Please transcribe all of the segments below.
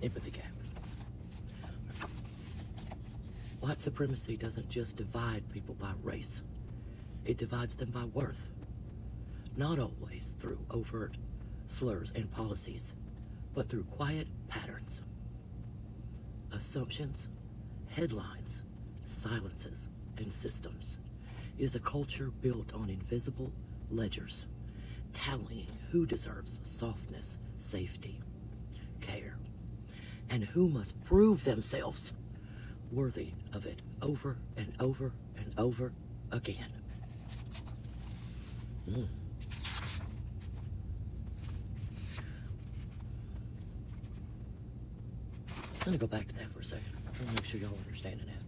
empathy gap. White supremacy doesn't just divide people by race. It divides them by worth. Not always through overt slurs and policies, but through quiet patterns, assumptions, headlines, silences, and systems. It is a culture built on invisible ledgers, tallying who deserves softness, safety, care, and who must prove themselves worthy of it over and over and over again. I'm going to go back to that for a second. I want to make sure y'all understanding that.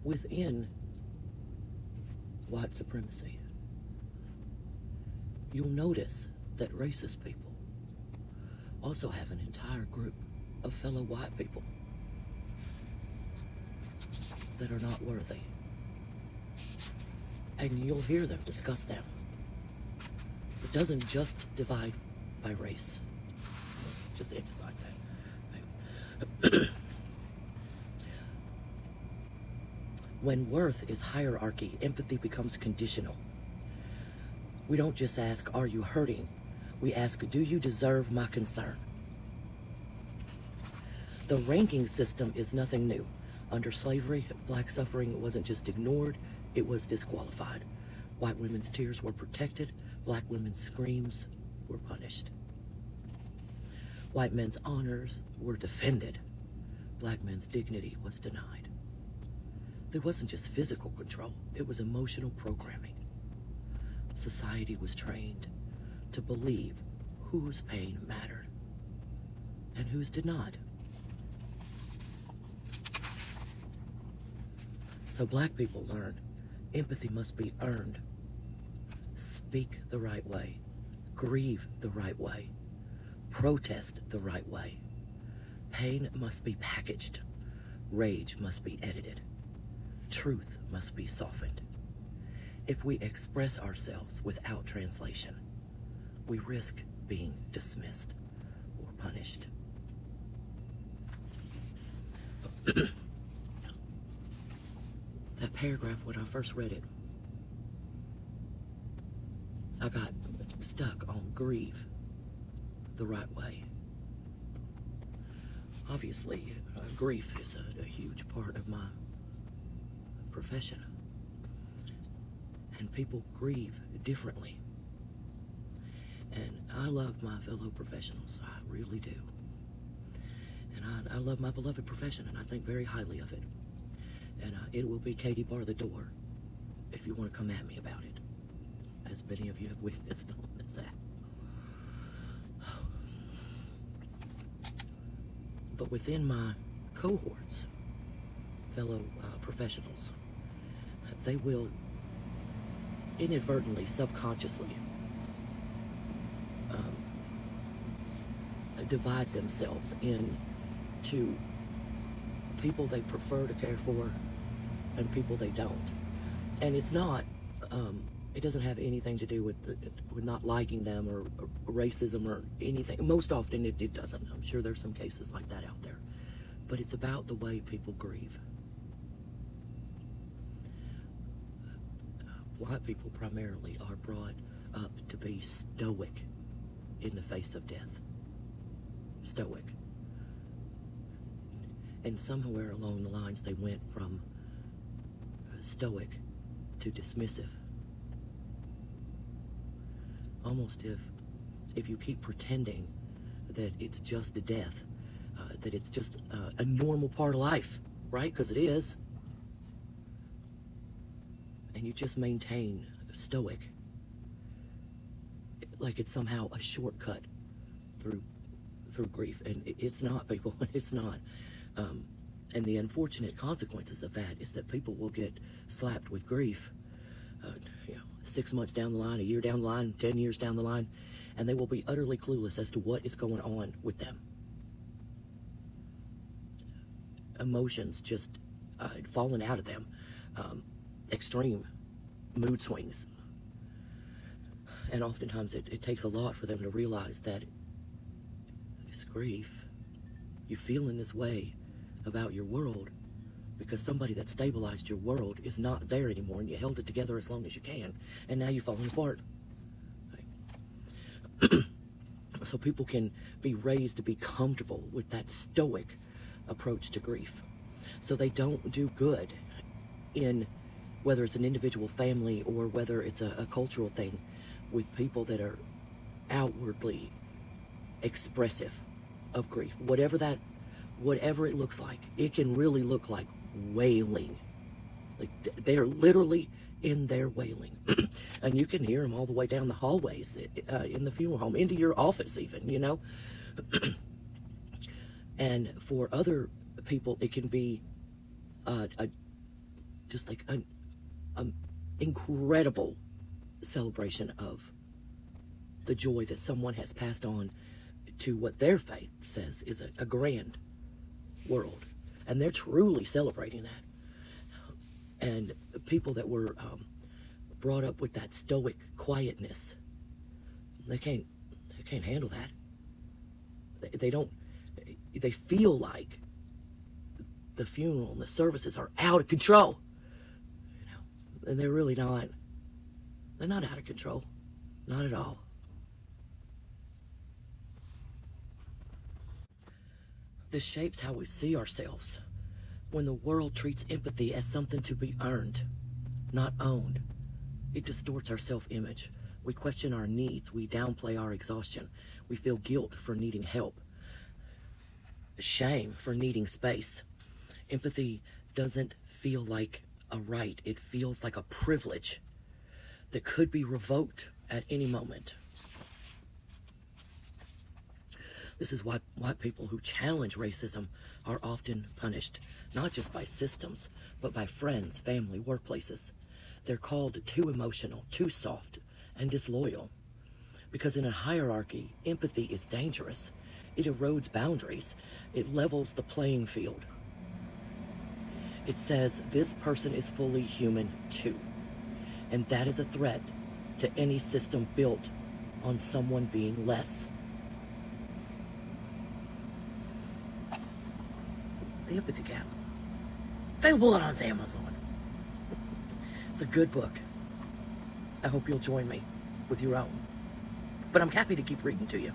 Within white supremacy, you'll notice that racist people also have an entire group of fellow white people that are not worthy. And you'll hear them discuss them. So it doesn't just divide by race. Just emphasize that. When worth is hierarchy, empathy becomes conditional. We don't just ask, are you hurting? We ask, do you deserve my concern? The ranking system is nothing new. Under slavery, black suffering wasn't just ignored, it was disqualified. White women's tears were protected, black women's screams were punished. White men's honors were defended, black men's dignity was denied. There wasn't just physical control, it was emotional programming. Society was trained to believe whose pain mattered and whose did not. So black people learned empathy must be earned. Speak the right way. Grieve the right way. Protest the right way. Pain must be packaged. Rage must be edited. Truth must be softened. If we express ourselves without translation, we risk being dismissed or punished. That paragraph, when I first read it, I got stuck on grieve the right way. Obviously, grief is a huge part of my profession. And people grieve differently. And I love my fellow professionals. I really do. And I love my beloved profession, and I think very highly of it. And it will be Katie bar the door if you want to come at me about it, as many of you have witnessed on this app. But within my cohorts, fellow professionals, they will inadvertently, subconsciously divide themselves into people they prefer to care for and people they don't. And it's not, it doesn't have anything to do with not liking them or racism or anything. Most often it doesn't. I'm sure there's some cases like that out there. But it's about the way people grieve. White people primarily are brought up to be stoic in the face of death. Stoic. And somewhere along the lines they went from stoic to dismissive. Almost if you keep pretending that it's just a death, that it's just a normal part of life, right? Because it is. And you just maintain stoic, like it's somehow a shortcut through grief. And it's not, people. It's not. And the unfortunate consequences of that is that people will get slapped with grief, 6 months down the line, a year down the line, 10 years down the line, and they will be utterly clueless as to what is going on with them. Emotions just falling out of them, extreme mood swings. And oftentimes it takes a lot for them to realize that is grief. You feel in this way about your world because somebody that stabilized your world is not there anymore, and you held it together as long as you can, and now you're falling apart. Right? So people can be raised to be comfortable with that stoic approach to grief. So they don't do good in, whether it's an individual family or whether it's a cultural thing, with people that are outwardly expressive of grief. Whatever it looks like. It can really look like wailing. Like they're literally in their wailing. And you can hear them all the way down the hallways in the funeral home, into your office even, you know. And for other people, it can be just like an incredible celebration of the joy that someone has passed on to what their faith says is a grand world. And they're truly celebrating that. And people that were brought up with that stoic quietness, they can't handle that. They feel like the funeral and the services are out of control. You know, and they're really not. They're not out of control. Not at all. This shapes how we see ourselves. When the world treats empathy as something to be earned, not owned, it distorts our self-image. We question our needs. We downplay our exhaustion. We feel guilt for needing help, shame for needing space. Empathy doesn't feel like a right. It feels like a privilege that could be revoked at any moment. This is why white people who challenge racism are often punished, not just by systems, but by friends, family, workplaces. They're called too emotional, too soft, and disloyal. Because in a hierarchy, empathy is dangerous. It erodes boundaries. It levels the playing field. It says this person is fully human too. And that is a threat to any system built on someone being less. The Empathy Gap. Available on Amazon. It's a good book. I hope you'll join me with your own. But I'm happy to keep reading to you.